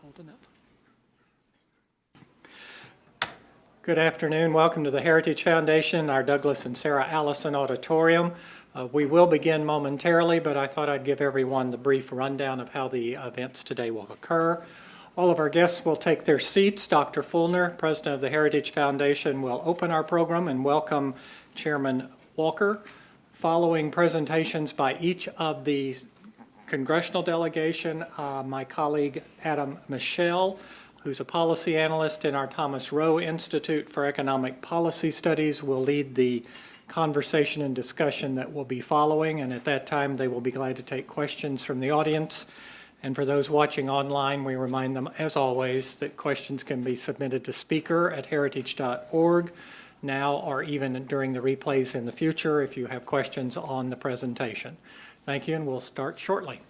holding up. Good afternoon. Welcome to the Heritage Foundation, our Douglas and Sarah Allison Auditorium. We will begin momentarily, but I thought I'd give everyone the brief rundown of how the events today will occur. All of our guests will take their seats. Dr. Fulner, President of the Heritage Foundation, will open our program and welcome Chairman Walker. Following presentations by each of the congressional delegation, my colleague Adam Michel, who's a policy analyst in our Thomas Rowe Institute for Economic Policy Studies, will lead the conversation and discussion that will be following, and at that time they will be glad to take questions from the audience. And for those watching online, we remind them, as always, that questions can be submitted to speaker@heritage.org now or even during the replays in the future if you have questions on the presentation. Thank you, and we'll start shortly.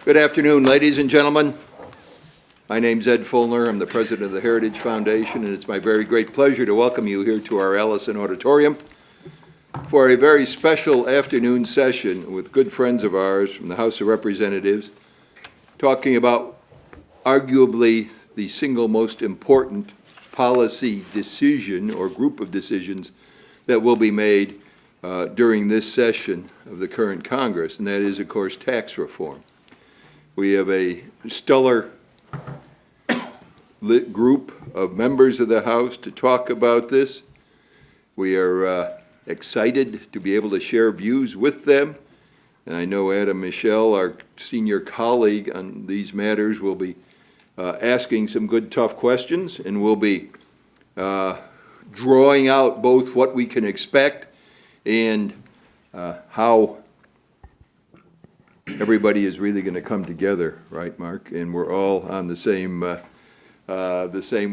Good afternoon, ladies and gentlemen. My name's Ed Fulner. I'm the president of the Heritage Foundation, and it's my very great pleasure to welcome you here to our Allison Auditorium for a very special afternoon session with good friends of ours from the House of Representatives, talking about arguably the single most important policy decision or group of decisions that will be made during this session of the current Congress, and that is, of course, tax reform. We have a stellar group of members of the House to talk about this. We are excited to be able to share views with them. And I know Adam Michel, our senior colleague on these matters, will be asking some good, tough questions, and we'll be drawing out both what we can expect and how everybody is really going to come together, right, Mark? And we're all on the same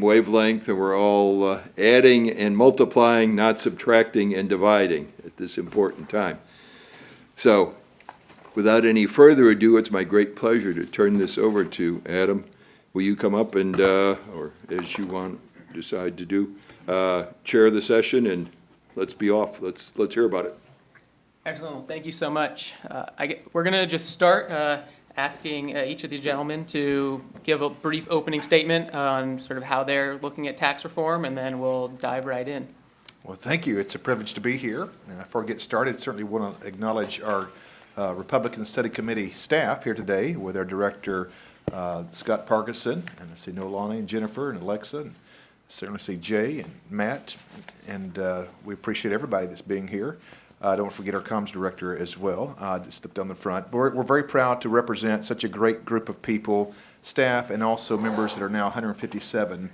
wavelength, and we're all adding and multiplying, not subtracting and dividing at this important time. So, without any further ado, it's my great pleasure to turn this over to Adam. Will you come up and, or as you decide to do, chair the session, and let's be off. Let's hear about it. Excellent. Well, thank you so much. We're going to just start asking each of these gentlemen to give a brief opening statement on sort of how they're looking at tax reform, and then we'll dive right in. Well, thank you. It's a privilege to be here. Before I get started, certainly want to acknowledge our Republican Study Committee staff here today with our director, Scott Parkinson, and I see Nolani and Jennifer and Alexa, and certainly see Jay and Matt, and we appreciate everybody that's being here. Don't forget our comms director as well, just stepped down the front. But we're very proud to represent such a great group of people, staff, and also members that are now 157.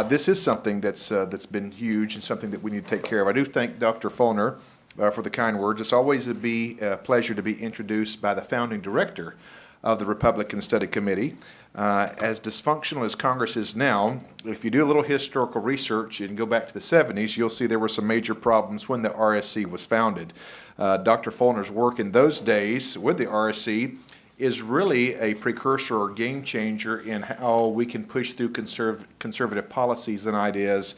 This is something that's been huge and something that we need to take care of. I do thank Dr. Fulner for the kind words. It's always a pleasure to be introduced by the founding director of the Republican Study Committee. As dysfunctional as Congress is now, if you do a little historical research and go back to the 70s, you'll see there were some major problems when the RSC was founded. Dr. Fulner's work in those days with the RSC is really a precursor or game changer in how we can push through conservative policies and ideas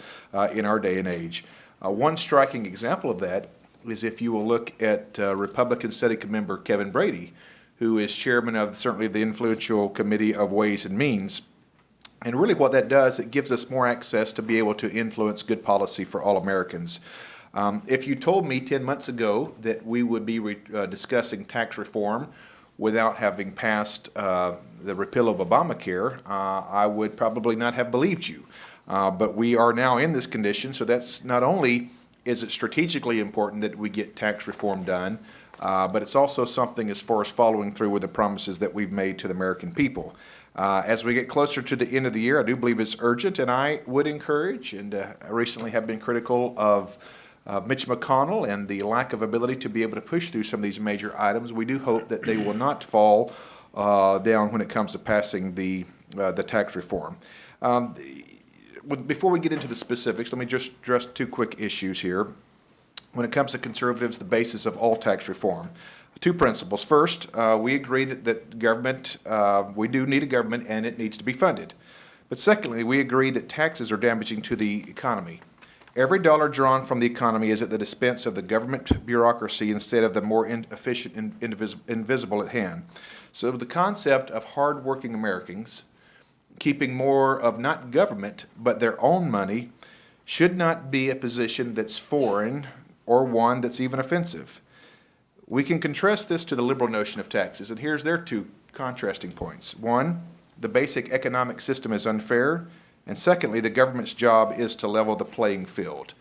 in our day and age. One striking example of that is if you will look at Republican Study Member Kevin Brady, who is chairman of certainly the influential Committee of Ways and Means. And really what that does, it gives us more access to be able to influence good policy for all Americans. If you told me 10 months ago that we would be discussing tax reform without having passed the repeal of Obamacare, I would probably not have believed you. But we are now in this condition, so that's not only is it strategically important that we get tax reform done, but it's also something as far as following through with the promises that we've made to the American people. As we get closer to the end of the year, I do believe it's urgent, and I would encourage, and I recently have been critical of Mitch McConnell and the lack of ability to be able to push through some of these major items. We do hope that they will not fall down when it comes to passing the tax reform. Before we get into the specifics, let me just address two quick issues here. When it comes to conservatives, the basis of all tax reform. Two principles. First, we agree that government, we do need a government and it needs to be funded. But secondly, we agree that taxes are damaging to the economy. Every dollar drawn from the economy is at the expense of the government bureaucracy instead of the more efficient and invisible at hand. So the concept of hardworking Americans keeping more of not government but their own money should not be a position that's foreign or one that's even offensive. We can contrast this to the liberal notion of taxes, and here's their two contrasting points. One, the basic economic system is unfair, and secondly, the government's job is to level the playing field.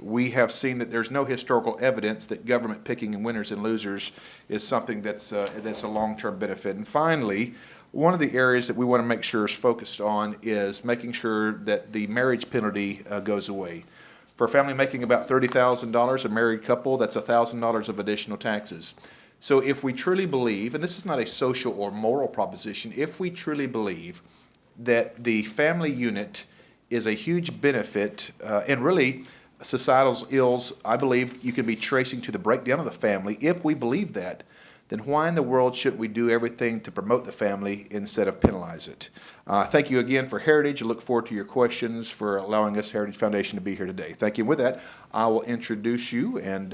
We have seen that there's no historical evidence that government picking winners and losers is something that's a long-term benefit. And finally, one of the areas that we want to make sure is focused on is making sure that the marriage penalty goes away. For a family making about $30,000, a married couple, that's $1,000 of additional taxes. So if we truly believe, and this is not a social or moral proposition, if we truly believe that the family unit is a huge benefit, and really societal ills, I believe you can be tracing to the breakdown of the family. If we believe that, then why in the world should we do everything to promote the family instead of penalize it? Thank you again for Heritage. I look forward to your questions, for allowing us, Heritage Foundation, to be here today. Thank you. With that, I will introduce you and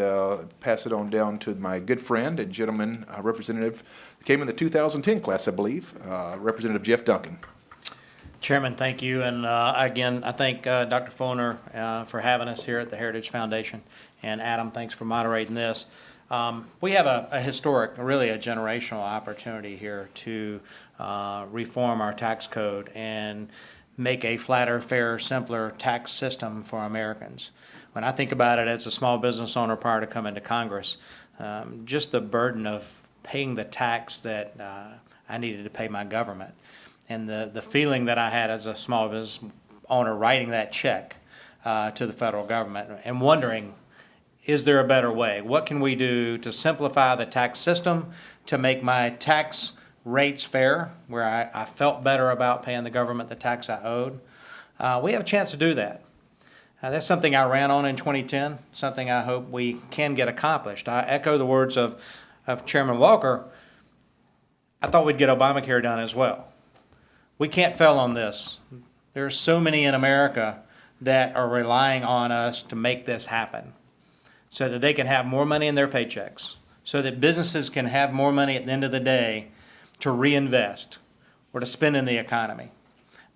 pass it on down to my good friend and gentleman representative that came in the 2010 class, I believe, Representative Jeff Duncan. Chairman, thank you. And again, I thank Dr. Fulner for having us here at the Heritage Foundation. And Adam, thanks for moderating this. We have a historic, really a generational opportunity here to reform our tax code and make a flatter, fairer, simpler tax system for Americans. When I think about it as a small business owner prior to coming to Congress, just the burden of paying the tax that I needed to pay my government, and the feeling that I had as a small business owner writing that check to the federal government and wondering, is there a better way? What can we do to simplify the tax system, to make my tax rates fair, where I felt better about paying the government the tax I owed? We have a chance to do that. That's something I ran on in 2010, something I hope we can get accomplished. I echo the words of Chairman Walker. I thought we'd get Obamacare done as well. We can't fail on this. There are so many in America that are relying on us to make this happen, so that they can have more money in their paychecks, so that businesses can have more money at the end of the day to reinvest or to spend in the economy.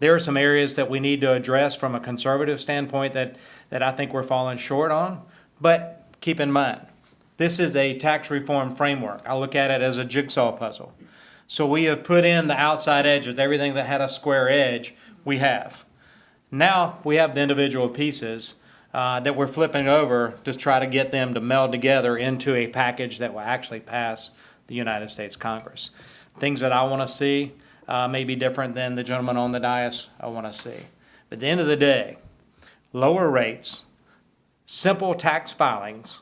There are some areas that we need to address from a conservative standpoint that I think we're falling short on, but keep in mind, this is a tax reform framework. I look at it as a jigsaw puzzle. So we have put in the outside edges, everything that had a square edge, we have. Now we have the individual pieces that we're flipping over to try to get them to meld together into a package that will actually pass the United States Congress. Things that I want to see may be different than the gentleman on the dais I want to see. But at the end of the day, lower rates, simple tax filings,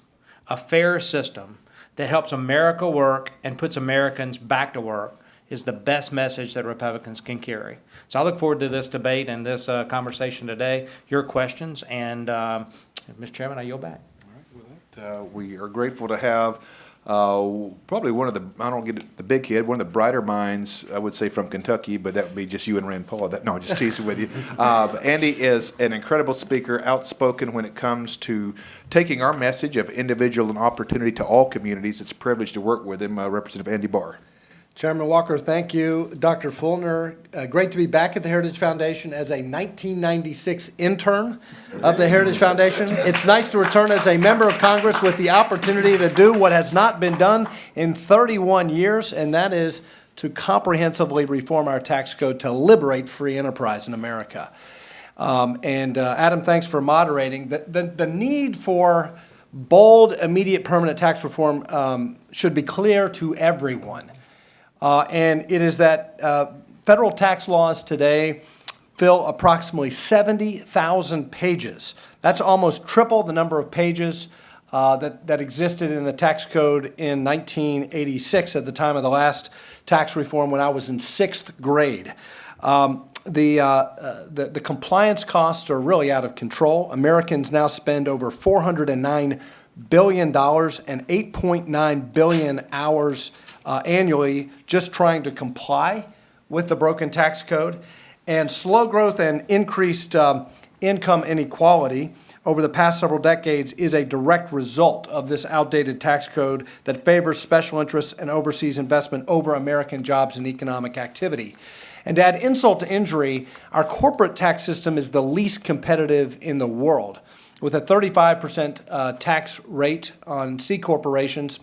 a fair system that helps America work and puts Americans back to work is the best message that Republicans can carry. So I look forward to this debate and this conversation today, your questions, and Mr. Chairman, I yield back. All right, with that, we are grateful to have Probably one of the, I don't get the big kid, one of the brighter minds, I would say, from Kentucky, but that would be just you and Rand Paul. No, just teasing with you. But Andy is an incredible speaker, outspoken when it comes to taking our message of individual and opportunity to all communities. It's a privilege to work with him, Representative Andy Barr. Chairman Walker, thank you. Dr. Fulner, great to be back at the Heritage Foundation as a 1996 intern of the Heritage Foundation. It's nice to return as a member of Congress with the opportunity to do what has not been done in 31 years, and that is to comprehensively reform our tax code to liberate free enterprise in America. Adam, thanks for moderating. The need for bold, immediate, permanent tax reform should be clear to everyone. And it is that federal tax laws today fill approximately 70,000 pages. That's almost triple the number of pages that existed in the tax code in 1986 at the time of the last tax reform when I was in sixth grade. The compliance costs are really out of control. Americans now spend over $409 billion and 8.9 billion hours annually just trying to comply with the broken tax code. And slow growth and increased income inequality over the past several decades is a direct result of this outdated tax code that favors special interests and overseas investment over American jobs and economic activity. And to add insult to injury, our corporate tax system is the least competitive in the world, with a 35% tax rate on C corporations,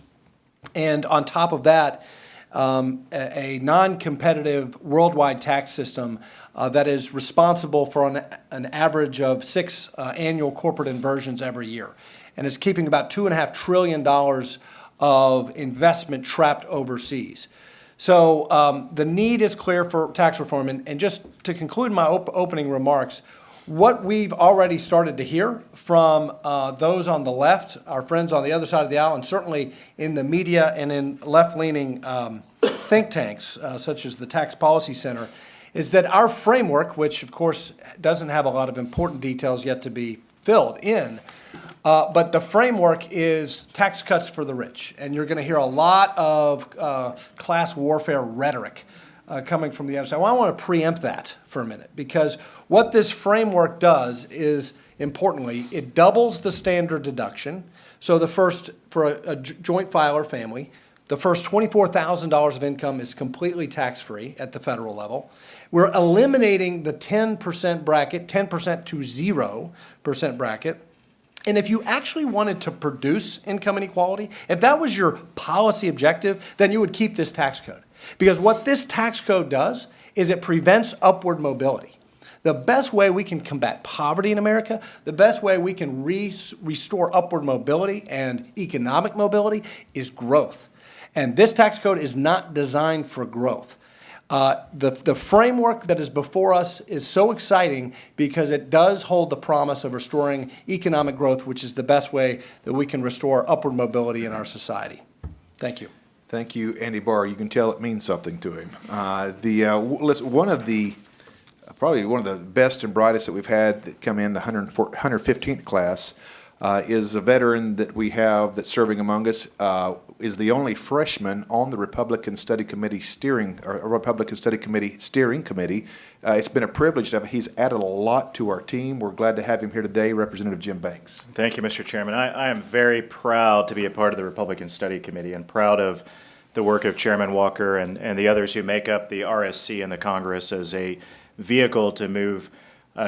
and on top of that, a non-competitive worldwide tax system that is responsible for an average of 6 annual corporate inversions every year, and is keeping about $2.5 trillion of investment trapped overseas. So the need is clear for tax reform. And just to conclude my opening remarks, what we've already started to hear from those on the left, our friends on the other side of the aisle, and certainly in the media and in left-leaning think tanks, such as the Tax Policy Center, is that our framework, which of course doesn't have a lot of important details yet to be filled in, but the framework is tax cuts for the rich. And you're going to hear a lot of class warfare rhetoric coming from the other side. Well, I want to preempt that for a minute, because what this framework does is, importantly, it doubles the standard deduction. So the first, for a joint filer family, the first $24,000 of income is completely tax-free at the federal level. We're eliminating the 10% bracket, 10% to 0% bracket. And if you actually wanted to produce income inequality, if that was your policy objective, then you would keep this tax code. Because what this tax code does is it prevents upward mobility. The best way we can combat poverty in America, the best way we can restore upward mobility and economic mobility is growth. And this tax code is not designed for growth. The framework that is before us is so exciting because it does hold the promise of restoring economic growth, which is the best way that we can restore upward mobility in our society. Thank you. Thank you, Andy Barr. You can tell it means something to him. Probably one of the best and brightest that we've had that come in, the 115th class, is a veteran that we have that's serving among us, is the only freshman on the Republican Study Committee steering committee. It's been a privilege to have. He's added a lot to our team. We're glad to have him here today, Representative Jim Banks. Thank you, Mr. Chairman. I am very proud to be a part of the Republican Study Committee and proud of the work of Chairman Walker and the others who make up the RSC and the Congress as a vehicle to move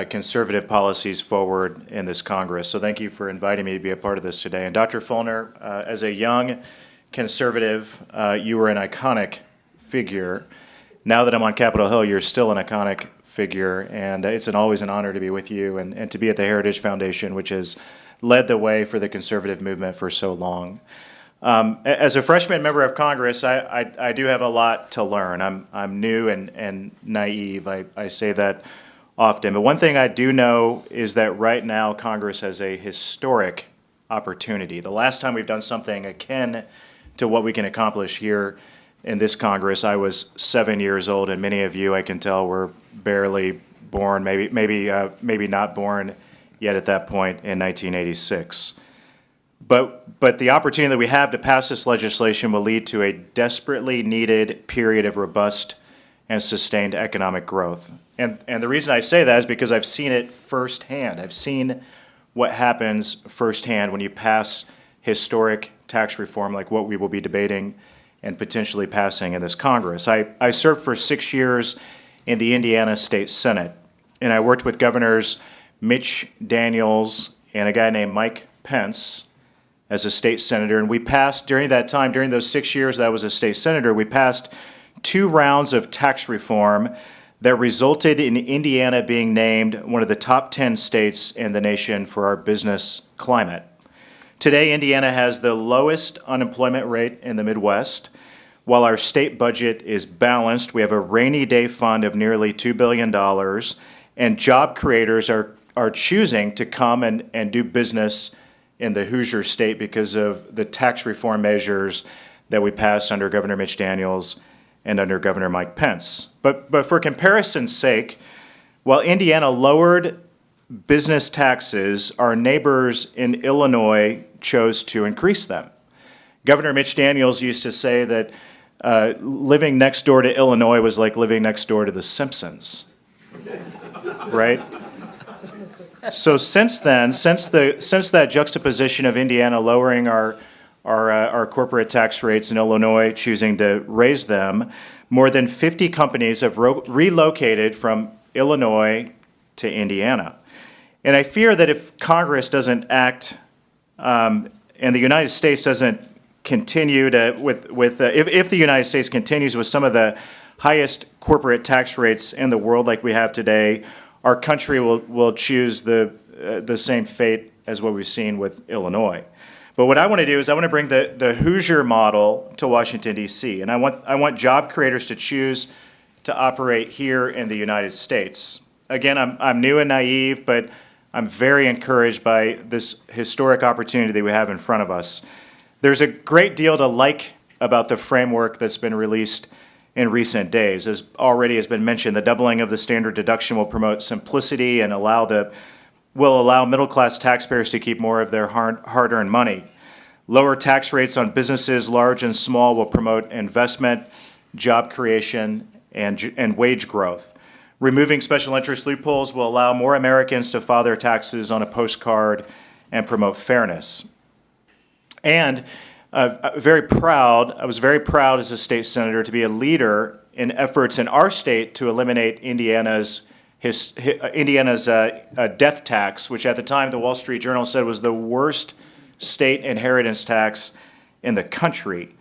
conservative policies forward in this Congress. So thank you for inviting me to be a part of this today. And Dr. Fulner, as a young conservative, you were an iconic figure. Now that I'm on Capitol Hill, you're still an iconic figure, and it's always an honor to be with you and to be at the Heritage Foundation, which has led the way for the conservative movement for so long. As a freshman member of Congress, I do have a lot to learn. I'm new and naive. I say that often. But one thing I do know is that right now Congress has a historic opportunity. The last time we've done something akin to what we can accomplish here in this Congress, I was 7 years old, and many of you, I can tell, were barely born, maybe not born yet at that point in 1986. But the opportunity that we have to pass this legislation will lead to a desperately needed period of robust and sustained economic growth. And the reason I say that is because I've seen it firsthand. I've seen what happens firsthand when you pass historic tax reform like what we will be debating and potentially passing in this Congress. I served for 6 years in the Indiana State Senate, and I worked with Governors Mitch Daniels and a guy named Mike Pence as a state senator, and we passed, during that time, during those 6 years that I was a state senator, we passed 2 rounds of tax reform that resulted in Indiana being named one of the top 10 states in the nation for our business climate. Today, Indiana has the lowest unemployment rate in the Midwest. While our state budget is balanced, we have a rainy day fund of nearly $2 billion, and job creators are choosing to come and do business in the Hoosier state because of the tax reform measures that we passed under Governor Mitch Daniels and under Governor Mike Pence. But for comparison's sake, while Indiana lowered business taxes, our neighbors in Illinois chose to increase them. Governor Mitch Daniels used to say that living next door to Illinois was like living next door to The Simpsons, right? So since then, since that juxtaposition of Indiana lowering our corporate tax rates and Illinois choosing to raise them, more than 50 companies have relocated from Illinois to Indiana. And I fear that if Congress doesn't act and the United States doesn't continue to, if the United States continues with some of the highest corporate tax rates in the world like we have today, our country will choose the same fate as what we've seen with Illinois. But what I want to do is I want to bring the Hoosier model to Washington, D.C., and I want job creators to choose to operate here in the United States. Again, I'm new and naive, but I'm very encouraged by this historic opportunity that we have in front of us. There's a great deal to like about the framework that's been released in recent days. As already has been mentioned, the doubling of the standard deduction will promote simplicity and will allow middle-class taxpayers to keep more of their hard-earned money. Lower tax rates on businesses, large and small, will promote investment, job creation, and wage growth. Removing special interest loopholes will allow more Americans to file their taxes on a postcard and promote fairness. And I was very proud as a state senator to be a leader in efforts in our state to eliminate Indiana's death tax, which at the time the Wall Street Journal said was the worst state inheritance tax in the country.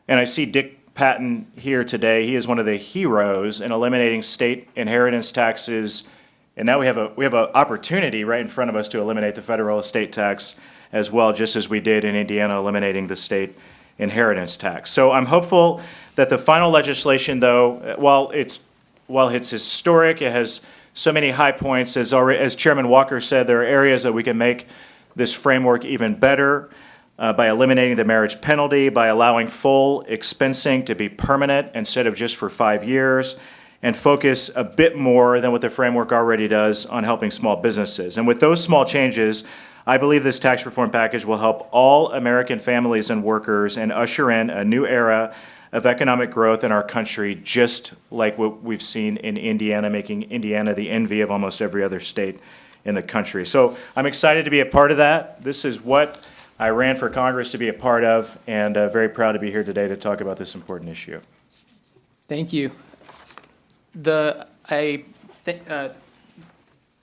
And I see Dick Patton here today. He is one of the heroes in eliminating state inheritance taxes. And now we have an opportunity right in front of us to eliminate the federal estate tax as well, just as we did in Indiana eliminating the state inheritance tax. So I'm hopeful that the final legislation, though, while it's historic, it has so many high points. As Chairman Walker said, there are areas that we can make this framework even better by eliminating the marriage penalty, by allowing full expensing to be permanent instead of just for 5 years, and focus a bit more than what the framework already does on helping small businesses. And with those small changes, I believe this tax reform package will help all American families and workers and usher in a new era of economic growth in our country, just like what we've seen in Indiana, making Indiana the envy of almost every other state in the country. So I'm excited to be a part of that. This is what I ran for Congress to be a part of, and very proud to be here today to talk about this important issue. Thank you.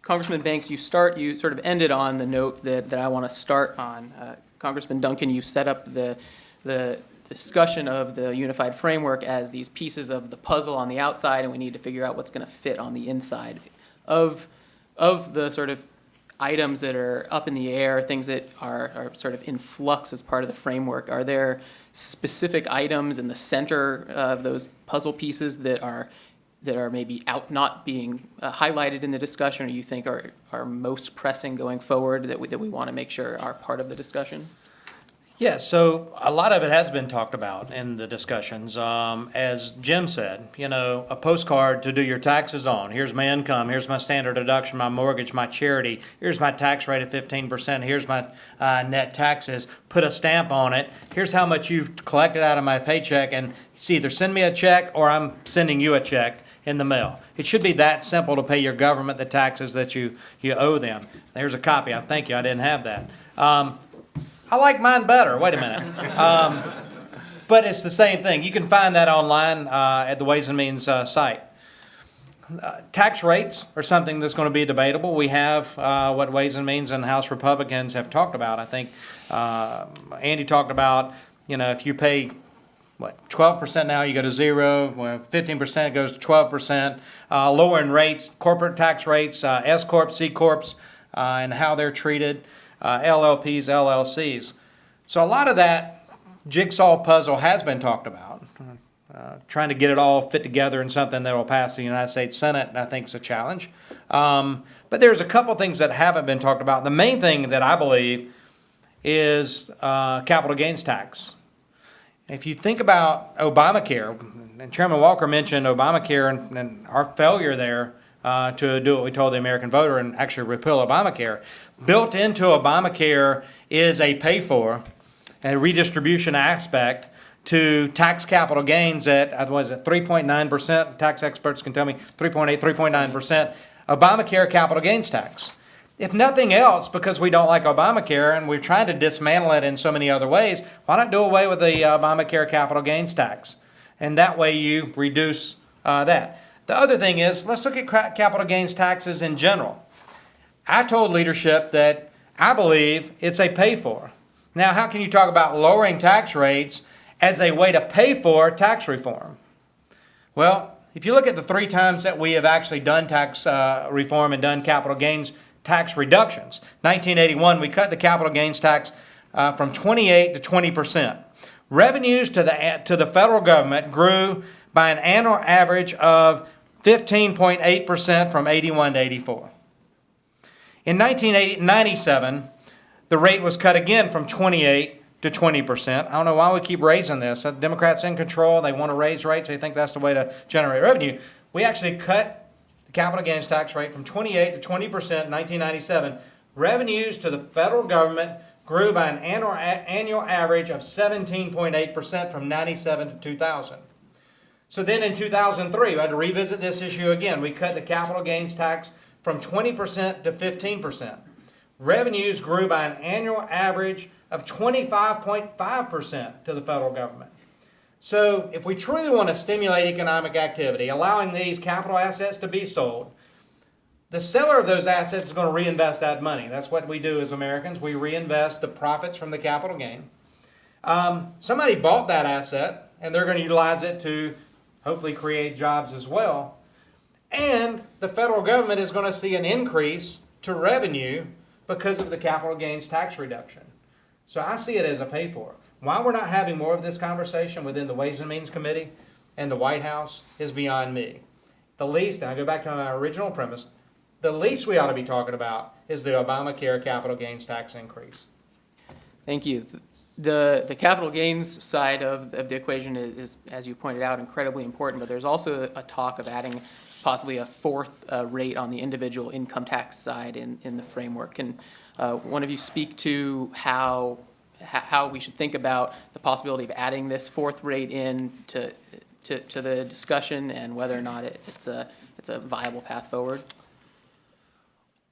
Congressman Banks, you sort of ended on the note that I want to start on. Congressman Duncan, you set up the discussion of the unified framework as these pieces of the puzzle on the outside, and we need to figure out what's going to fit on the inside. Of the sort of items that are up in the air, things that are sort of in flux as part of the framework, are there specific items in the center of those puzzle pieces that are maybe not being highlighted in the discussion, or you think are most pressing going forward that we want to make sure are part of the discussion? Yeah, so a lot of it has been talked about in the discussions. As Jim said, you know, a postcard to do your taxes on. Here's my income, here's my standard deduction, my mortgage, my charity, here's my tax rate of 15%, here's my net taxes, put a stamp on it, here's how much you've collected out of my paycheck, and it's either send me a check or I'm sending you a check in the mail. It should be that simple to pay your government the taxes that you owe them. There's a copy. Thank you, I didn't have that. I like mine better. Wait a minute. But it's the same thing. You can find that online at the Ways and Means site. Tax rates are something that's going to be debatable. We have what Ways and Means and House Republicans have talked about. I think Andy talked about, you know, if you pay, 12% now, you go to zero. Well, 15% it goes to 12%. Lowering rates, corporate tax rates, S corps, C corps, and how they're treated. LLPs, LLCs. So a lot of that jigsaw puzzle has been talked about. Trying to get it all fit together in something that will pass the United States Senate, I think, is a challenge. But there's a couple things that haven't been talked about. The main thing that I believe is capital gains tax. If you think about Obamacare, and Chairman Walker mentioned Obamacare and our failure there to do what we told the American voter and actually repeal Obamacare. Built into Obamacare is a pay-for, a redistribution aspect to tax capital gains at, 3.9%? Tax experts can tell me 3.8, 3.9% Obamacare capital gains tax. If nothing else, because we don't like Obamacare and we're trying to dismantle it in so many other ways, why not do away with the Obamacare capital gains tax? And that way you reduce that. The other thing is, let's look at capital gains taxes in general. I told leadership that I believe it's a pay-for. Now, how can you talk about lowering tax rates as a way to pay for tax reform? Well, if you look at the 3 times that we have actually done tax reform and done capital gains tax reductions, 1981, we cut the capital gains tax from 28 to 20%. Revenues to the federal government grew by an annual average of 15.8% from 81 to 84. In 1997, the rate was cut again from 28 to 20%. I don't know why we keep raising this. The Democrats in control, they want to raise rates. They think that's the way to generate revenue. We actually cut the capital gains tax rate from 28 to 20% in 1997. Revenues to the federal government grew by an annual average of 17.8% from 97 to 2000. So then in 2003, we had to revisit this issue again. We cut the capital gains tax from 20% to 15%. Revenues grew by an annual average of 25.5% to the federal government. So if we truly want to stimulate economic activity, allowing these capital assets to be sold, the seller of those assets is going to reinvest that money. That's what we do as Americans. We reinvest the profits from the capital gain. Somebody bought that asset, and they're going to utilize it to hopefully create jobs as well. And the federal government is going to see an increase to revenue because of the capital gains tax reduction. So I see it as a pay-for. Why we're not having more of this conversation within the Ways and Means Committee and the White House is beyond me. The least, and I go back to my original premise, the least we ought to be talking about is the Obamacare capital gains tax increase. Thank you. The capital gains side of the equation is, as you pointed out, incredibly important, but there's also a talk of adding possibly a 4th rate on the individual income tax side in the framework. Can one of you speak to how we should think about the possibility of adding this 4th rate in to the discussion and whether or not it's a viable path forward?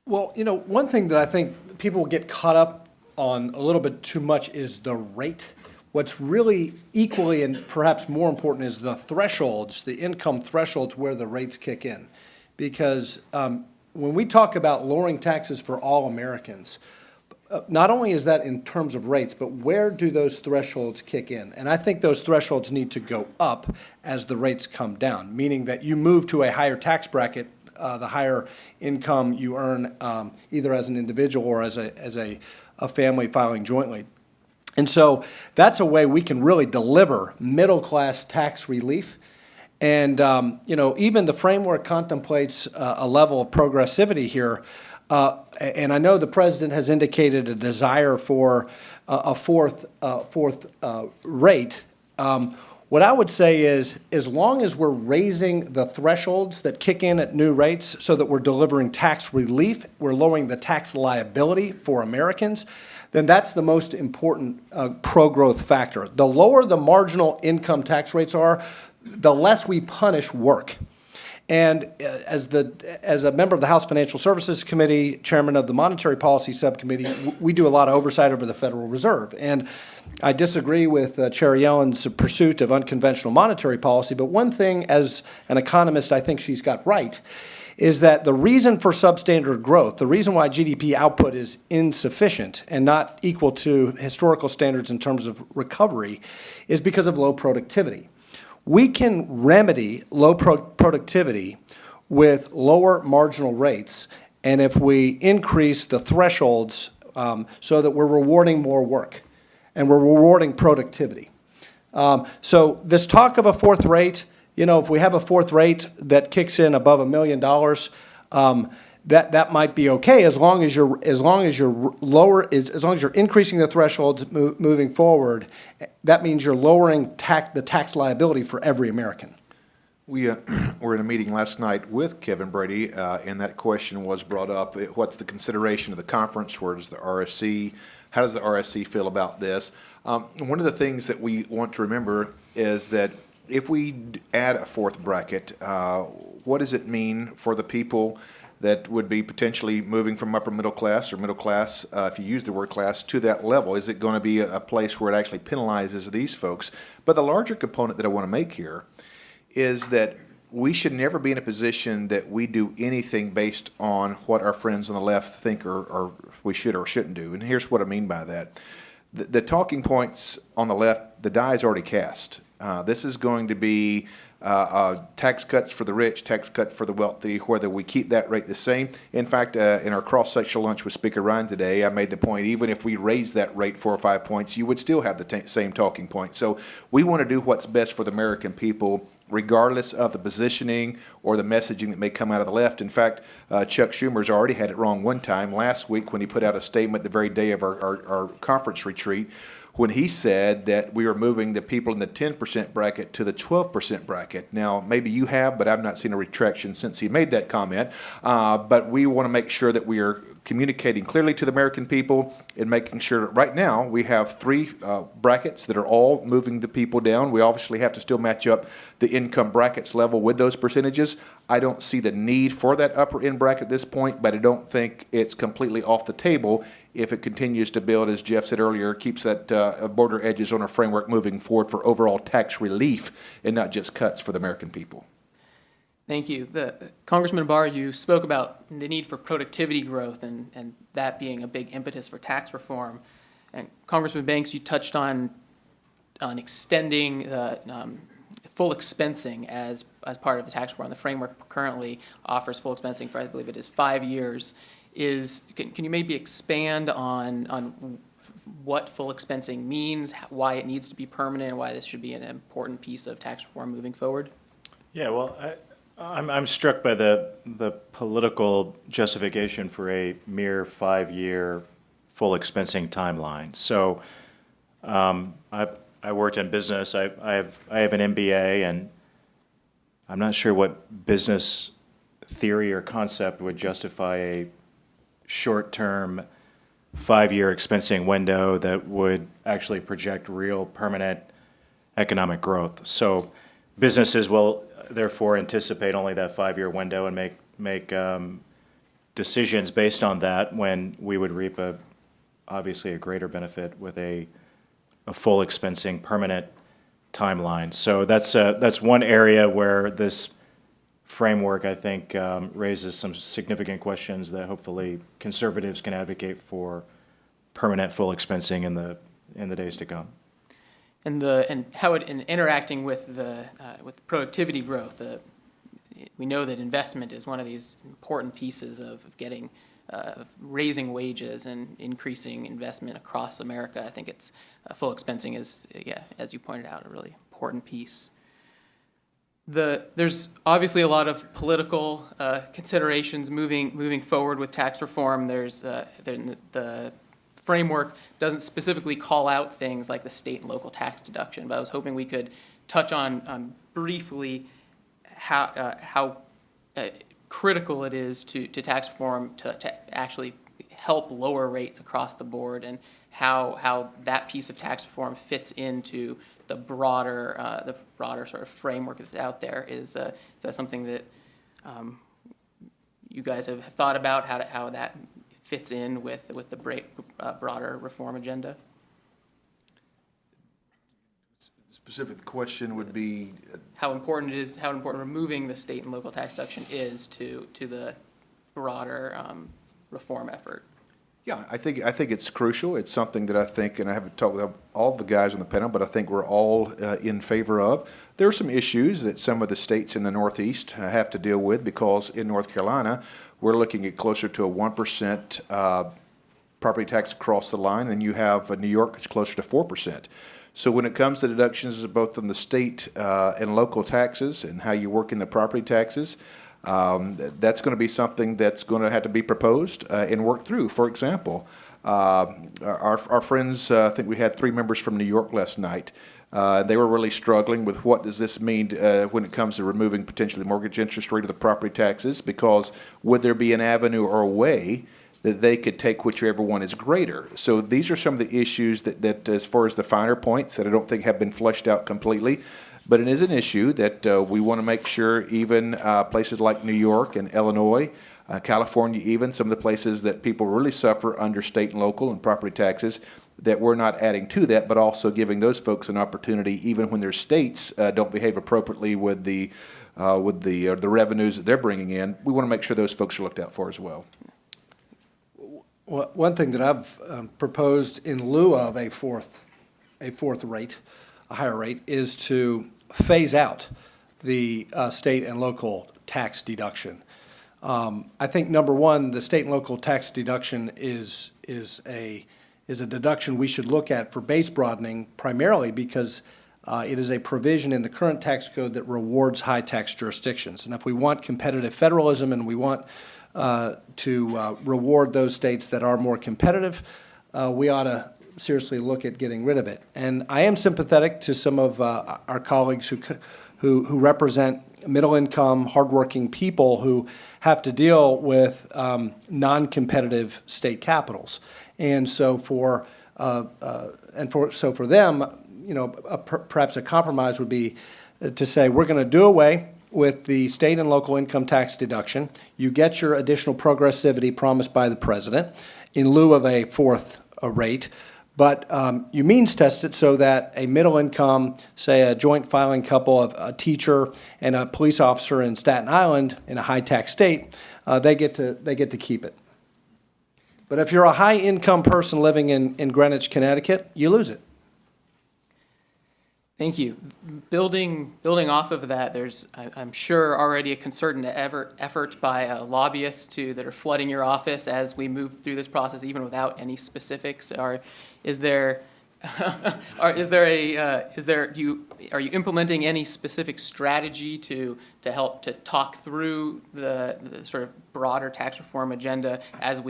Well, you know, one thing that I think people get caught up on a little bit too much is the rate. What's really equally and perhaps more important is the thresholds, the income thresholds where the rates kick in. Because when we talk about lowering taxes for all Americans, not only is that in terms of rates, but where do those thresholds kick in? And I think those thresholds need to go up as the rates come down, meaning that you move to a higher tax bracket, the higher income you earn either as an individual or as a family filing jointly. And so that's a way we can really deliver middle-class tax relief. And, you know, even the framework contemplates a level of progressivity here. and I know the president has indicated a desire for a fourth rate. What I would say is, as long as we're raising the thresholds that kick in at new rates so that we're delivering tax relief, we're lowering the tax liability for Americans, then that's the most important pro-growth factor. The lower the marginal income tax rates are, the less we punish work. And as a member of the House Financial Services Committee, chairman of the Monetary Policy Subcommittee, we do a lot of oversight over the Federal Reserve. And I disagree with Chair Yellen's pursuit of unconventional monetary policy, but one thing, as an economist, I think she's got right, is that the reason for substandard growth, the reason why GDP output is insufficient and not equal to historical standards in terms of recovery, is because of low productivity. We can remedy low productivity with lower marginal rates, and if we increase the thresholds so that we're rewarding more work and we're rewarding productivity. So this talk of a fourth rate, you know, if we have a fourth rate that kicks in above $1 million, that might be okay as long as you're increasing the thresholds moving forward. That means you're lowering the tax liability for every American. We were in a meeting last night with Kevin Brady, and that question was brought up. What's the consideration of the conference? Where does the RSC, how does the RSC feel about this? One of the things that we want to remember is that if we add a fourth bracket, what does it mean for the people that would be potentially moving from upper middle class or middle class, if you use the word class, to that level? Is it going to be a place where it actually penalizes these folks? But the larger component that I want to make here is that we should never be in a position that we do anything based on what our friends on the left think or we should or shouldn't do. And here's what I mean by that. The talking points on the left, the die is already cast. This is going to be tax cuts for the rich, tax cuts for the wealthy, whether we keep that rate the same. In fact, in our cross-sectional lunch with Speaker Ryan today, I made the point, even if we raise that rate 4 or 5 points, you would still have the same talking point. So we want to do what's best for the American people, regardless of the positioning or the messaging that may come out of the left. In fact, Chuck Schumer's already had it wrong one time last week when he put out a statement the very day of our conference retreat, when he said that we were moving the people in the 10% bracket to the 12% bracket. Now, maybe you have, but I've not seen a retraction since he made that comment. But we want to make sure that we are communicating clearly to the American people and making sure that right now we have 3 brackets that are all moving the people down. We obviously have to still match up the income brackets level with those percentages. I don't see the need for that upper end bracket at this point, but I don't think it's completely off the table if it continues to build, as Jeff said earlier, keeps that border edges on our framework moving forward for overall tax relief and not just cuts for the American people. Thank you. Congressman Barr, you spoke about the need for productivity growth and that being a big impetus for tax reform. And Congressman Banks, you touched on extending full expensing as part of the tax reform. The framework currently offers full expensing for, I believe it is 5 years. Can you maybe expand on what full expensing means, why it needs to be permanent, and why this should be an important piece of tax reform moving forward? Yeah, well, I'm struck by the political justification for a mere 5-year full expensing timeline. So I worked in business. I have an MBA, and I'm not sure what business theory or concept would justify a short-term 5-year expensing window that would actually project real permanent economic growth. So businesses will therefore anticipate only that 5-year window and make decisions based on that, when we would reap obviously a greater benefit with a full expensing permanent timeline. So that's one area where this framework, I think, raises some significant questions that hopefully conservatives can advocate for permanent full expensing in the days to come. And how it in interacting with the productivity growth, we know that investment is one of these important pieces of getting raising wages and increasing investment across America. I think it's full expensing is, yeah, as you pointed out, a really important piece. There's obviously a lot of political considerations moving forward with tax reform. The framework doesn't specifically call out things like the state and local tax deduction, but I was hoping we could touch on briefly how critical it is to tax reform to actually help lower rates across the board, and how that piece of tax reform fits into the broader sort of framework that's out there. Is that something that you guys have thought about, how that fits in with the broader reform agenda? Specific question would be, How important removing the state and local tax deduction is to the broader reform effort. yeah, I think it's crucial. It's something that I think, and I haven't talked with all the guys on the panel, but I think we're all in favor of. There are some issues that some of the states in the Northeast have to deal with, because in North Carolina, we're looking at closer to a 1% property tax across the line, and you have New York, it's closer to 4%. So when it comes to deductions both on the state and local taxes and how you work in the property taxes, that's going to be something that's going to have to be proposed and worked through. For example, our friends, I think we had 3 members from New York last night. They were really struggling with what does this mean when it comes to removing potentially mortgage interest rate of the property taxes, because would there be an avenue or a way that they could take whichever one is greater? So these are some of the issues that as far as the finer points, that I don't think have been fleshed out completely. But it is an issue that we want to make sure even places like New York and Illinois, California even, some of the places that people really suffer under state and local and property taxes, that we're not adding to that, but also giving those folks an opportunity, even when their states don't behave appropriately with the revenues that they're bringing in. We want to make sure those folks are looked out for as well. Well, one thing that I've proposed in lieu of a fourth rate, a higher rate, is to phase out the state and local tax deduction. I think, number one, the state and local tax deduction is a deduction we should look at for base broadening, primarily because it is a provision in the current tax code that rewards high tax jurisdictions. And if we want competitive federalism and we want to reward those states that are more competitive, we ought to seriously look at getting rid of it. And I am sympathetic to some of our colleagues who represent middle-income, hardworking people who have to deal with non-competitive state capitals. And so for them, you know, perhaps a compromise would be to say, we're going to do away with the state and local income tax deduction. You get your additional progressivity promised by the president in lieu of a fourth rate, but you means test it so that a middle income, say a joint filing couple of a teacher and a police officer in Staten Island in a high tax state, they get to keep it. But if you're a high income person living in Greenwich, Connecticut, you lose it. Thank you. Building off of that, there's, I'm sure, already a concerted effort by lobbyists that are flooding your office as we move through this process, even without any specifics. Are you implementing any specific strategy to help to talk through the sort of broader tax reform agenda as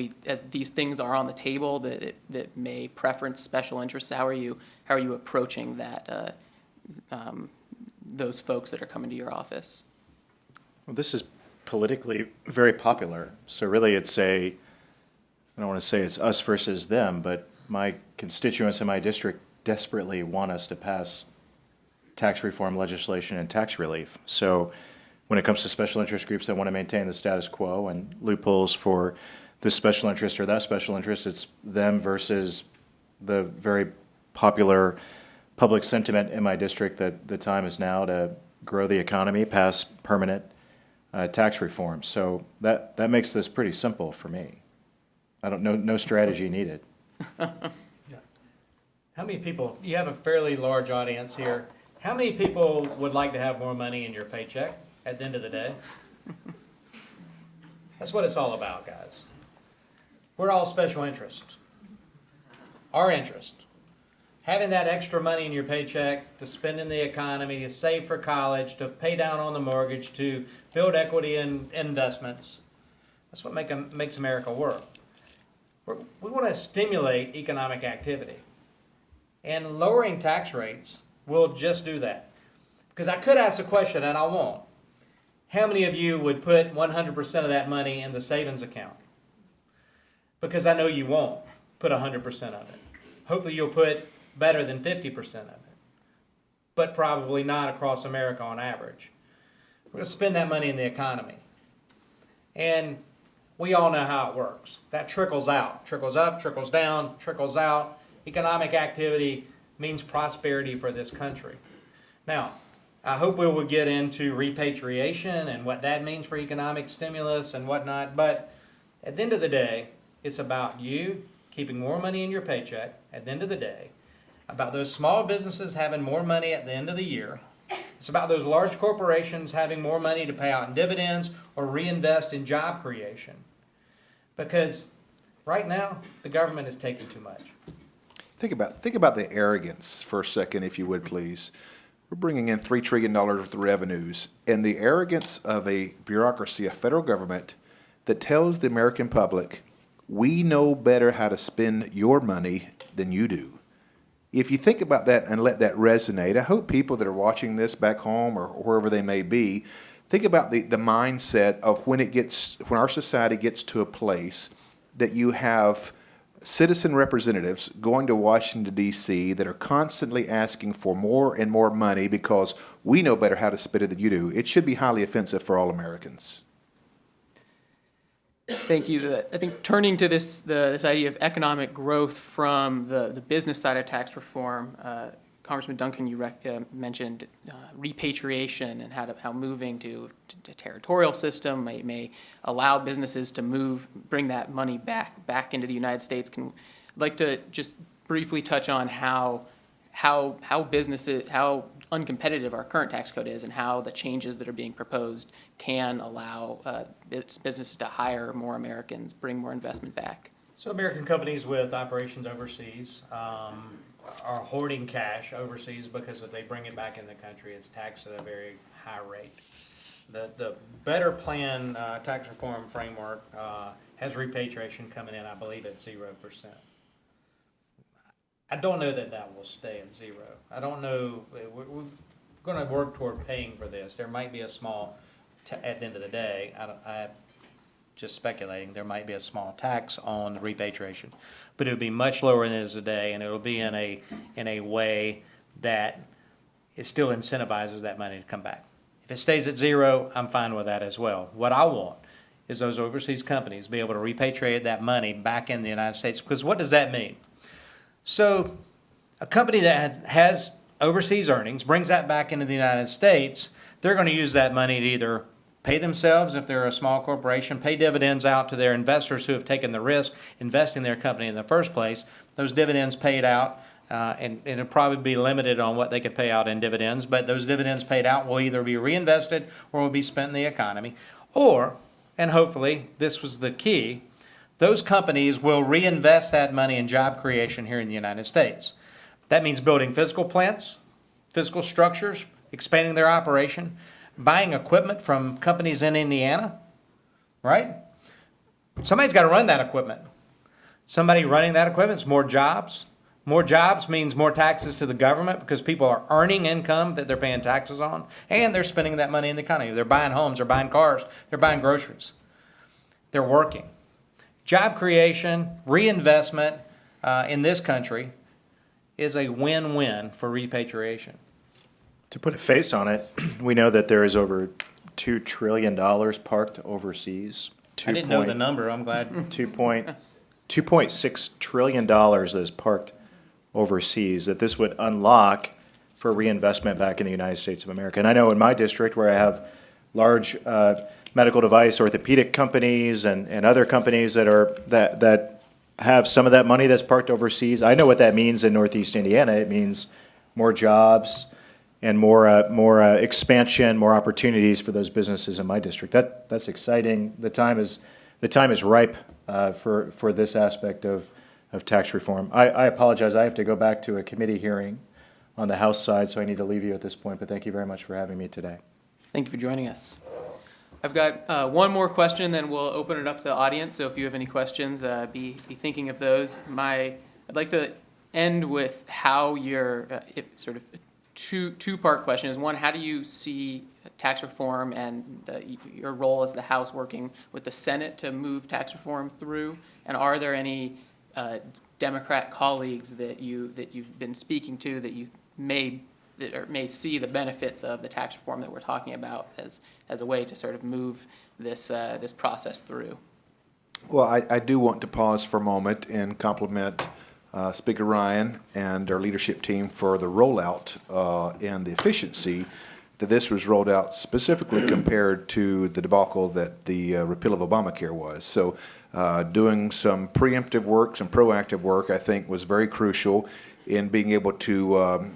these things are on the table that may preference special interests? How are you approaching that? Those folks that are coming to your office? Well, this is politically very popular. So really I don't want to say it's us versus them, but my constituents in my district desperately want us to pass tax reform legislation and tax relief. So when it comes to special interest groups that want to maintain the status quo and loopholes for this special interest or that special interest, it's them versus the very popular public sentiment in my district that the time is now to grow the economy, pass permanent tax reform. So that makes this pretty simple for me. I don't know, no strategy needed. How many people, you have a fairly large audience here. How many people would like to have more money in your paycheck at the end of the day? That's what it's all about, guys. We're all special interests. Our interest having that extra money in your paycheck to spend in the economy, to save for college, to pay down on the mortgage, to build equity in investments. That's what makes America work. We want to stimulate economic activity. And lowering tax rates will just do that. Because I could ask a question, and I won't. How many of you would put 100% of that money in the savings account? Because I know you won't put 100% of it. Hopefully you'll put better than 50% of it, but probably not across America on average. We're going to spend that money in the economy. And we all know how it works. That trickles out, trickles up, trickles down, trickles out. Economic activity means prosperity for this country. Now, I hope we will get into repatriation and what that means for economic stimulus and whatnot, but at the end of the day, it's about you keeping more money in your paycheck at the end of the day, about those small businesses having more money at the end of the year. It's about those large corporations having more money to pay out in dividends or reinvest in job creation. Because right now, the government is taking too much. Think about the arrogance for a second, if you would, please. We're bringing in $3 trillion worth of revenues, and the arrogance of a bureaucracy, a federal government, that tells the American public, we know better how to spend your money than you do. If you think about that and let that resonate, I hope people that are watching this back home or wherever they may be, think about the mindset of when our society gets to a place that you have citizen representatives going to Washington, D.C. that are constantly asking for more and more money because we know better how to spend it than you do. It should be highly offensive for all Americans. Thank you. I think turning to this idea of economic growth from the business side of tax reform, Congressman Duncan, you mentioned repatriation and how moving to a territorial system may allow businesses to bring that money back into the United States. I'd like to just briefly touch on how uncompetitive our current tax code is and how the changes that are being proposed can allow businesses to hire more Americans, bring more investment back. So American companies with operations overseas are hoarding cash overseas because if they bring it back in the country, it's taxed at a very high rate. The better plan tax reform framework has repatriation coming in, I believe, at 0%. I don't know that will stay at 0. I don't know. We're going to work toward paying for this. There might be a small, at the end of the day, I'm just speculating, there might be a small tax on the repatriation, but it would be much lower than it is today, and it will be in a way that it still incentivizes that money to come back. If it stays at 0, I'm fine with that as well. What I want is those overseas companies be able to repatriate that money back in the United States, because what does that mean? So a company that has overseas earnings brings that back into the United States, they're going to use that money to either pay themselves if they're a small corporation, pay dividends out to their investors who have taken the risk investing in their company in the first place. Those dividends paid out, and it'll probably be limited on what they could pay out in dividends, but those dividends paid out will either be reinvested or will be spent in the economy. Or, and hopefully this was the key, those companies will reinvest that money in job creation here in the United States. That means building physical plants, physical structures, expanding their operation, buying equipment from companies in Indiana, right? Somebody's got to run that equipment. Somebody running that equipment is more jobs. More jobs means more taxes to the government because people are earning income that they're paying taxes on, and they're spending that money in the economy. They're buying homes, they're buying cars, they're buying groceries. They're working. Job creation, reinvestment in this country is a win-win for repatriation. To put a face on it, we know that there is over $2 trillion parked overseas. I didn't know the number, I'm glad. $2.6 trillion that is parked overseas, that this would unlock for reinvestment back in the United States of America. And I know in my district where I have large medical device orthopedic companies and other companies that have some of that money that's parked overseas. I know what that means in Northeast Indiana. It means more jobs and more expansion, more opportunities for those businesses in my district. That's exciting. The time is ripe for this aspect of of tax reform. I apologize, I have to go back to a committee hearing on the House side, so I need to leave you at this point, but thank you very much for having me today. Thank you for joining us. I've got one more question, and then we'll open it up to the audience. So if you have any questions, be thinking of those. I'd like to end with how your sort of two-part question is. One, how do you see tax reform and your role as the House working with the Senate to move tax reform through? And are there any Democrat colleagues that you've been speaking to that you may see the benefits of the tax reform that we're talking about as a way to sort of move this process through? Well, I do want to pause for a moment and compliment Speaker Ryan and our leadership team for the rollout and the efficiency that this was rolled out, specifically compared to the debacle that the repeal of Obamacare was. So doing some preemptive work, some proactive work, I think was very crucial in being able to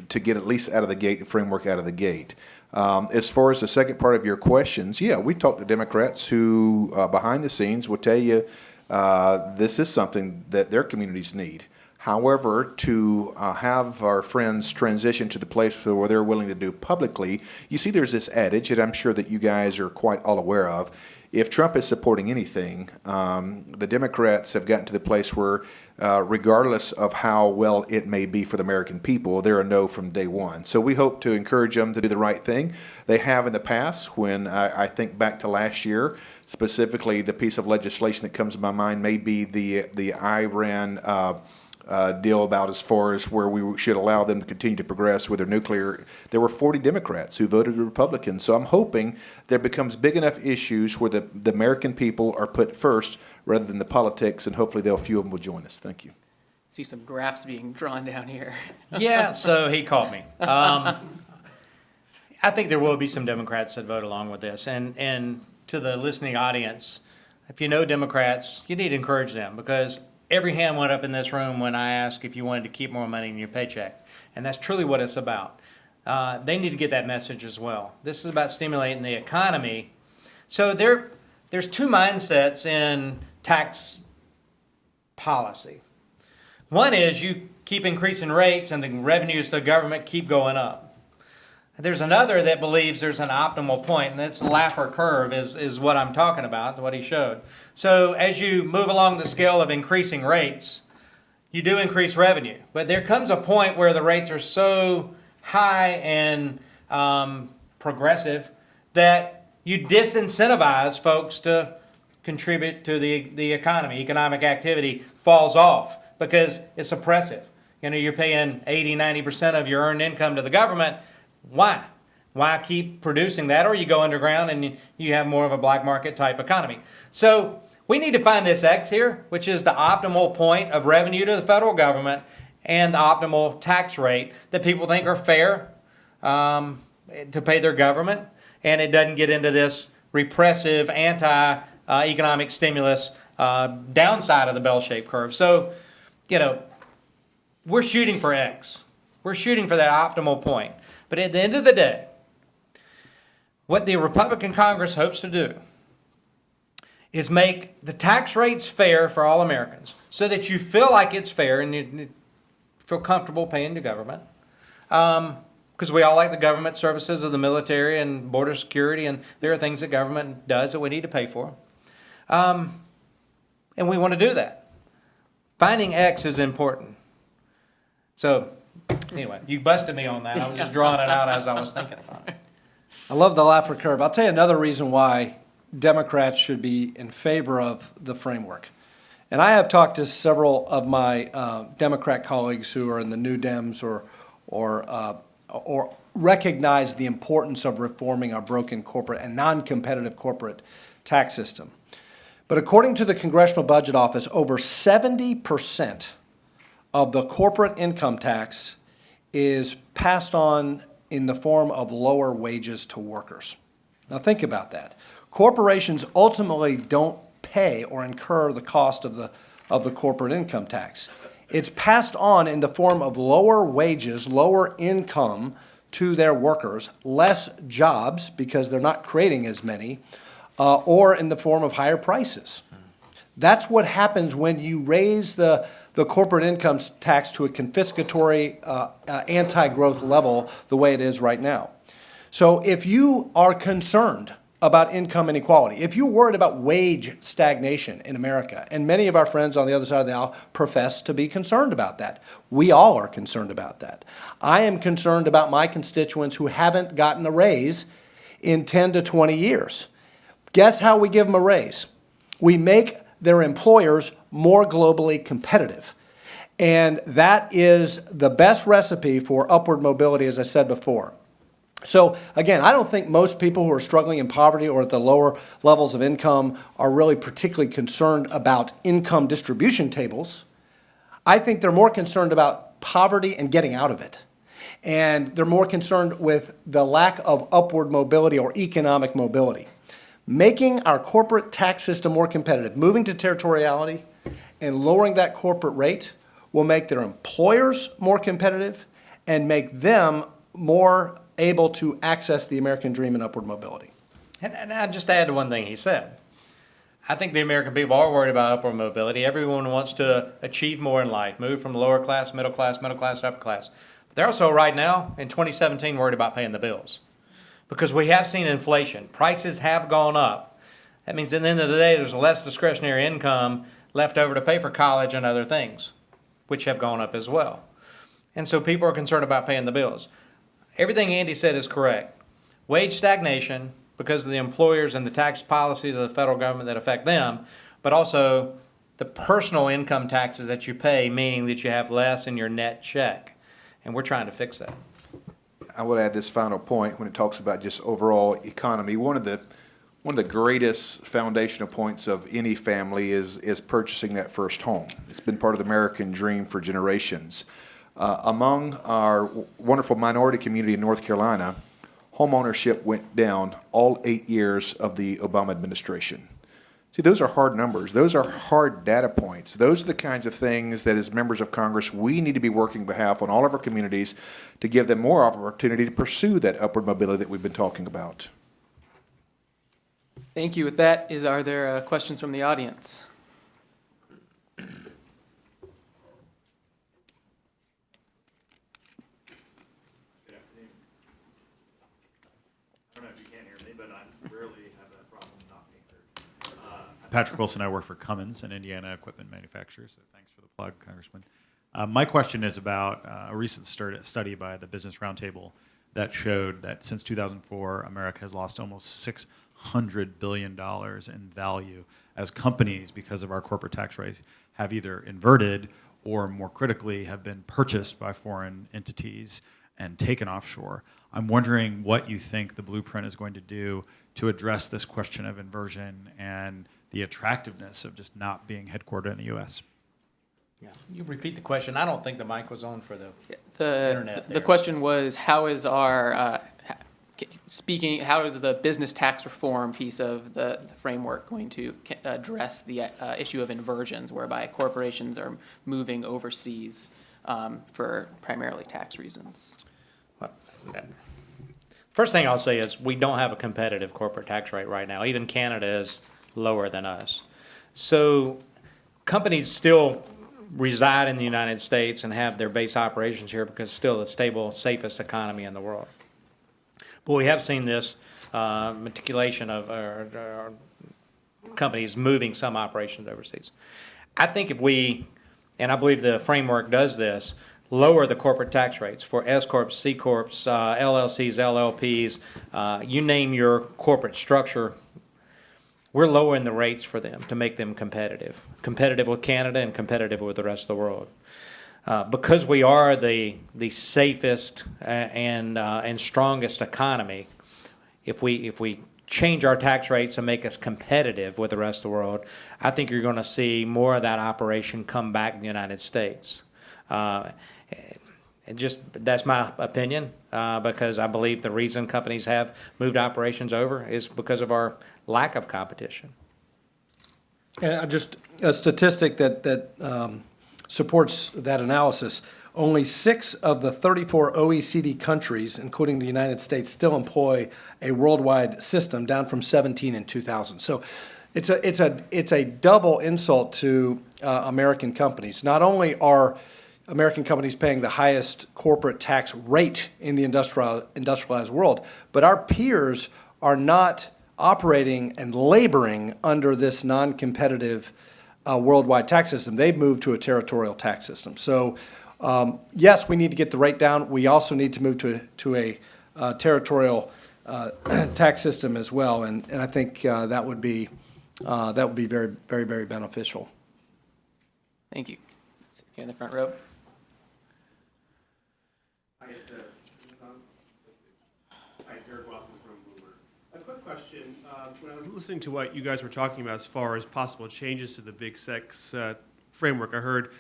get at least out of the gate, the framework out of the gate. As far as the second part of your questions, yeah, we talked to Democrats who, behind the scenes, will tell you this is something that their communities need. However, to have our friends transition to the place where they're willing to do publicly, you see there's this adage that I'm sure that you guys are quite all aware of. If Trump is supporting anything, the Democrats have gotten to the place where, regardless of how well it may be for the American people, they're a no from day one. So we hope to encourage them to do the right thing. They have in the past. When I think back to last year, specifically the piece of legislation that comes to my mind may be the Iran deal about as far as where we should allow them to continue to progress with their nuclear. There were 40 Democrats who voted Republican. So I'm hoping there becomes big enough issues where the American people are put first rather than the politics, and hopefully a few of them will join us. Thank you. See some graphs being drawn down here. Yeah, so he caught me. I think there will be some Democrats that vote along with this. And to the listening audience, if you know Democrats, you need to encourage them, because every hand went up in this room when I asked if you wanted to keep more money in your paycheck. And that's truly what it's about. They need to get that message as well. This is about stimulating the economy. So there's two mindsets in tax policy. One is you keep increasing rates and the revenues to the government keep going up. There's another that believes there's an optimal point, and that's the Laffer curve is what I'm talking about, what he showed. So as you move along the scale of increasing rates, you do increase revenue. But there comes a point where the rates are so high and progressive that you disincentivize folks to contribute to the economy. Economic activity falls off because it's oppressive. You know, you're paying 80-90% of your earned income to the government. Why? Why keep producing that? Or you go underground and you have more of a black market type economy. So we need to find this X here, which is the optimal point of revenue to the federal government and the optimal tax rate that people think are fair to pay their government, and it doesn't get into this repressive anti-economic stimulus downside of the bell-shaped curve. So, you know, we're shooting for X. We're shooting for that optimal point. But at the end of the day, what the Republican Congress hopes to do is make the tax rates fair for all Americans so that you feel like it's fair and you feel comfortable paying the government. Because we all like the government services of the military and border security, and there are things that government does that we need to pay for. And we want to do that. Finding X is important. So, anyway, you busted me on that. I was just drawing it out as I was thinking about it. I love the Laffer curve. I'll tell you another reason why Democrats should be in favor of the framework. And I have talked to several of my Democrat colleagues who are in the New Dems or recognize the importance of reforming our broken corporate and non-competitive corporate tax system. But according to the Congressional Budget Office, over 70% of the corporate income tax is passed on in the form of lower wages to workers. Now think about that. Corporations ultimately don't pay or incur the cost of the corporate income tax. It's passed on in the form of lower wages, lower income to their workers, less jobs because they're not creating as many, or in the form of higher prices. That's what happens when you raise the corporate income tax to a confiscatory, anti-growth level the way it is right now. So if you are concerned about income inequality, if you're worried about wage stagnation in America, and many of our friends on the other side of the aisle profess to be concerned about that. We all are concerned about that. I am concerned about my constituents who haven't gotten a raise in 10 to 20 years. Guess how we give them a raise? We make their employers more globally competitive. And that is the best recipe for upward mobility, as I said before. So again, I don't think most people who are struggling in poverty or at the lower levels of income are really particularly concerned about income distribution tables. I think they're more concerned about poverty and getting out of it. And they're more concerned with the lack of upward mobility or economic mobility. Making our corporate tax system more competitive, moving to territoriality and lowering that corporate rate will make their employers more competitive and make them more able to access the American dream and upward mobility. And I'll just add to one thing he said. I think the American people are worried about upward mobility. Everyone wants to achieve more in life, move from lower class, middle class, to upper class. But they're also right now, in 2017, worried about paying the bills. Because we have seen inflation. Prices have gone up. That means at the end of the day, there's less discretionary income left over to pay for college and other things, which have gone up as well. And so people are concerned about paying the bills. Everything Andy said is correct. Wage stagnation because of the employers and the tax policies of the federal government that affect them, but also the personal income taxes that you pay, meaning that you have less in your net check. And we're trying to fix that. I would add this final point when it talks about just overall economy. One of the greatest foundational points of any family is purchasing that first home. It's been part of the American dream for generations. Among our wonderful minority community in North Carolina, home ownership went down all 8 years of the Obama administration. See, those are hard numbers. Those are hard data points. Those are the kinds of things that as members of Congress, we need to be working behalf on all of our communities to give them more opportunity to pursue that upward mobility that we've been talking about. Thank you. With that, are there questions from the audience? Patrick Wilson, I work for Cummins, an Indiana equipment manufacturer, so thanks for the plug, Congressman. My question is about a recent study by the Business Roundtable that showed that since 2004, America has lost almost $600 billion in value as companies, because of our corporate tax rates, have either inverted or, more critically, have been purchased by foreign entities and taken offshore. I'm wondering what you think the blueprint is going to do to address this question of inversion and the attractiveness of just not being headquartered in the U.S. Yeah. You repeat the question. I don't think the mic was on for the internet The there. question was, how is our, how is the business tax reform piece of the framework going to address the issue of inversions, whereby corporations are moving overseas for primarily tax reasons? First thing I'll say is we don't have a competitive corporate tax rate right now. Even Canada is lower than us. So companies still reside in the United States and have their base operations here because it's still the stable, safest economy in the world. But we have seen this meticulation of companies moving some operations overseas. I think if we, and I believe the framework does this, lower the corporate tax rates for S corps, C corps, LLCs, LLPs, you name your corporate structure. We're lowering the rates for them to make them competitive with Canada and competitive with the rest of the world. Because we are the safest and strongest economy, if we change our tax rates and make us competitive with the rest of the world, I think you're going to see more of that operation come back in the United States. That's my opinion, because I believe the reason companies have moved operations over is because of our lack of competition. And just a statistic that supports that analysis, only 6 of the 34 OECD countries, including the United States, still employ a worldwide system, down from 17 in 2000. So It's a double insult to American companies. Not only are American companies paying the highest corporate tax rate in the industrialized world, but our peers are not operating and laboring under this non-competitive worldwide tax system. They've moved to a territorial tax system. So, yes, we need to get the rate down. We also need to move to a territorial tax system as well, and I think that would be very, very, very beneficial. Thank you. Here in the front row. Hi, it's Eric Wilson from Boomer. A quick question. When I was listening to what you guys were talking about as far as possible changes to the Big Six framework, I heard,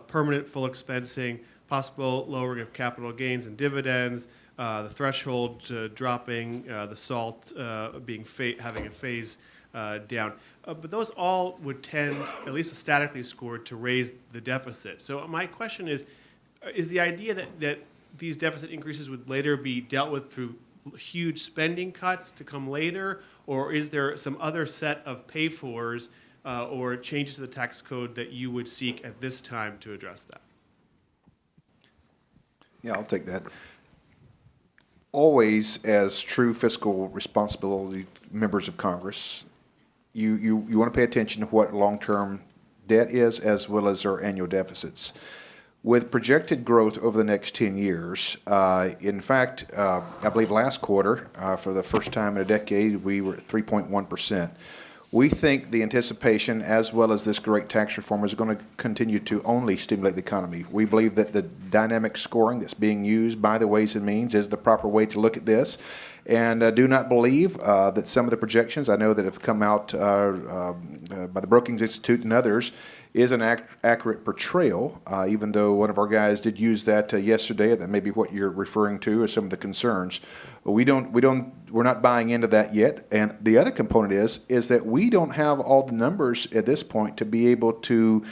permanent full expensing, possible lowering of capital gains and dividends, the threshold dropping, the SALT having a phase down. But those all would tend, at least statically scored, to raise the deficit. So my question is the idea that these deficit increases would later be dealt with through huge spending cuts to come later, or is there some other set of pay-fors or changes to the tax code that you would seek at this time to address that? Yeah, I'll take that. Always, as true fiscal responsibility members of Congress, you want to pay attention to what long-term debt is as well as our annual deficits. With projected growth over the next 10 years, in fact, I believe last quarter, for the first time in a decade, we were at 3.1%. We think the anticipation, as well as this great tax reform, is going to continue to only stimulate the economy. We believe that the dynamic scoring that's being used by the Ways and Means is the proper way to look at this. And do not believe that some of the projections I know that have come out by the Brookings Institute and others is an accurate portrayal, even though one of our guys did use that yesterday. That may be what you're referring to as some of the concerns. We're not buying into that yet. And the other component is that we don't have all the numbers at this point to be able to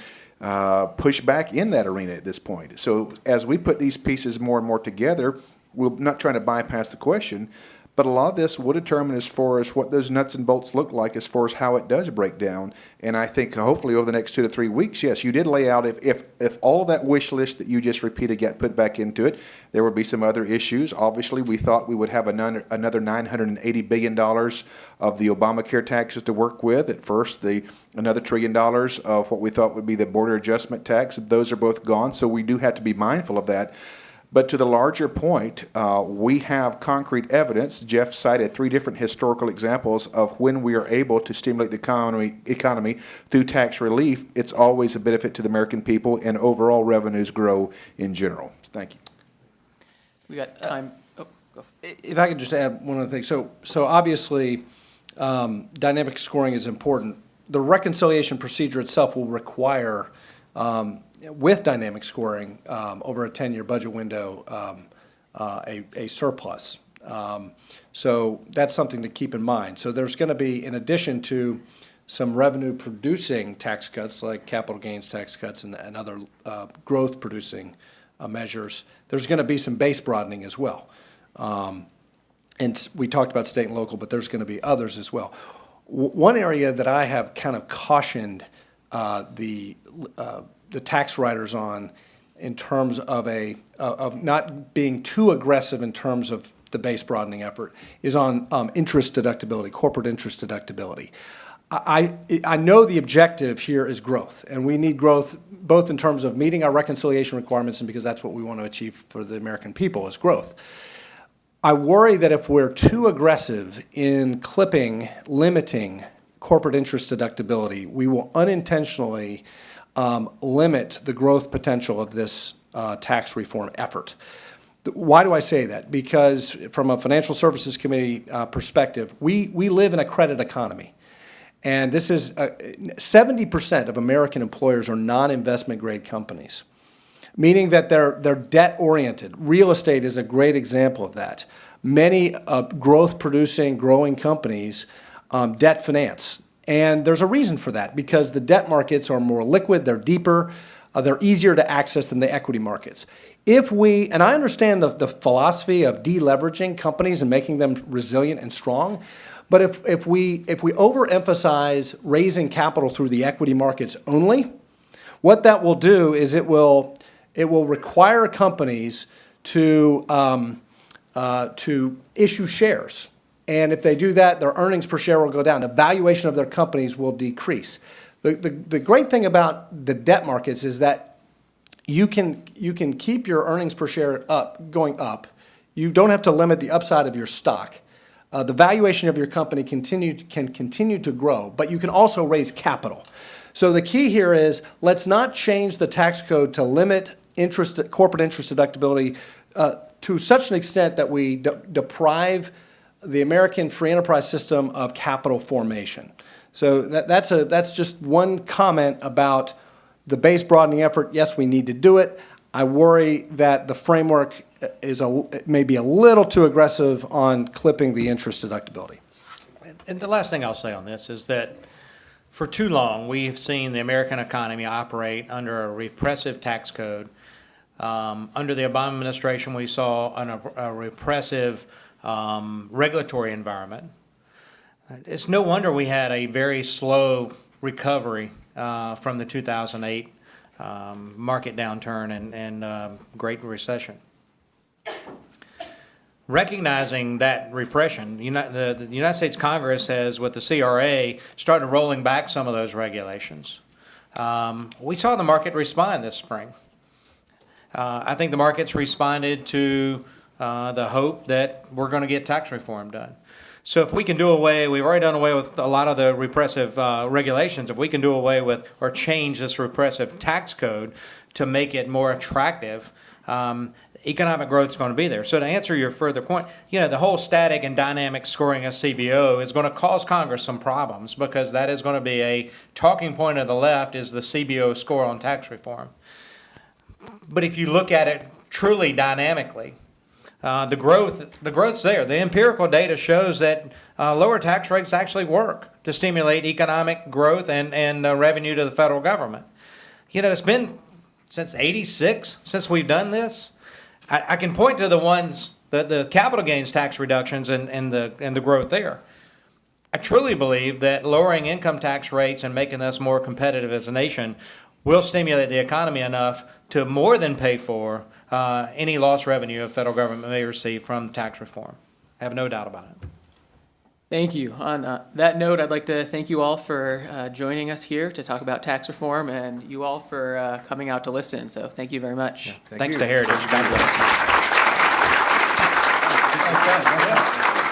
push back in that arena at this point. So as we put these pieces more and more together, we're not trying to bypass the question, but a lot of this will determine as far as what those nuts and bolts look like as far as how it does break down. And I think hopefully over the next 2 to 3 weeks, yes, you did lay out if all that wish list that you just repeated got put back into it, there would be some other issues. Obviously, we thought we would have another $980 billion of the Obamacare taxes to work with. At first, another $1 trillion of what we thought would be the border adjustment tax. Those are both gone, so we do have to be mindful of that. But to the larger point, we have concrete evidence. Jeff cited 3 different historical examples of when we are able to stimulate the economy through tax relief. It's always a benefit to the American people, and overall revenues grow in general. Thank you. We got time. Oh, go. If I could just add one other thing. So obviously, dynamic scoring is important. The reconciliation procedure itself will require, with dynamic scoring, over a 10-year budget window, a surplus. So that's something to keep in mind. So there's going to be, in addition to some revenue-producing tax cuts, like capital gains tax cuts and other growth-producing measures, there's going to be some base broadening as well. And we talked about state and local, but there's going to be others as well. One area that I have kind of cautioned the tax writers on, in terms of of not being too aggressive in terms of the base broadening effort, is on interest deductibility, corporate interest deductibility. I know the objective here is growth, and we need growth both in terms of meeting our reconciliation requirements and because that's what we want to achieve for the American people, is growth. I worry that if we're too aggressive in limiting corporate interest deductibility, we will unintentionally limit the growth potential of this tax reform effort. Why do I say that? Because from a Financial Services Committee perspective, we live in a credit economy. And this is 70% of American employers are non-investment grade companies, meaning that they're debt-oriented. Real estate is a great example of that. Many growth-producing, growing companies debt finance. And there's a reason for that, because the debt markets are more liquid, they're deeper, they're easier to access than the equity markets. And I understand the philosophy of deleveraging companies and making them resilient and strong, But if we overemphasize raising capital through the equity markets only, what that will do is it will require companies to issue shares. And if they do that, their earnings per share will go down. The valuation of their companies will decrease. The great thing about the debt markets is that you can keep your earnings per share going up. You don't have to limit the upside of your stock. The valuation of your company can continue to grow, but you can also raise capital. So the key here is, let's not change the tax code to limit corporate interest deductibility to such an extent that we deprive the American free enterprise system of capital formation. So that's just one comment about the base broadening effort. Yes, we need to do it. I worry that the framework is maybe a little too aggressive on clipping the interest deductibility. And the last thing I'll say on this is that for too long, we've seen the American economy operate under a repressive tax code. Under the Obama administration, we saw a repressive regulatory environment. It's no wonder we had a very slow recovery from the 2008 market downturn and Great Recession. Recognizing that repression, the United States Congress has, with the CRA, started rolling back some of those regulations. We saw the market respond this spring. I think the markets responded to the hope that we're going to get tax reform done. So if we can do away, we've already done away with a lot of the repressive regulations. If we can do away with or change this repressive tax code to make it more attractive, economic growth is going to be there. So to answer your further point, the whole static and dynamic scoring of CBO is going to cause Congress some problems, because that is going to be a talking point of the left, is the CBO score on tax reform. But if you look at it truly dynamically, the growth's there. The empirical data shows that lower tax rates actually work to stimulate economic growth and revenue to the federal government. It's been since '86 since we've done this. I can point to the capital gains tax reductions and the growth there. I truly believe that lowering income tax rates and making us more competitive as a nation will stimulate the economy enough to more than pay for any lost revenue the federal government may receive from tax reform. I have no doubt about it. Thank you. On that note, I'd like to thank you all for joining us here to talk about tax reform, and you all for coming out to listen. So thank you very much. Thanks to Heritage. God bless.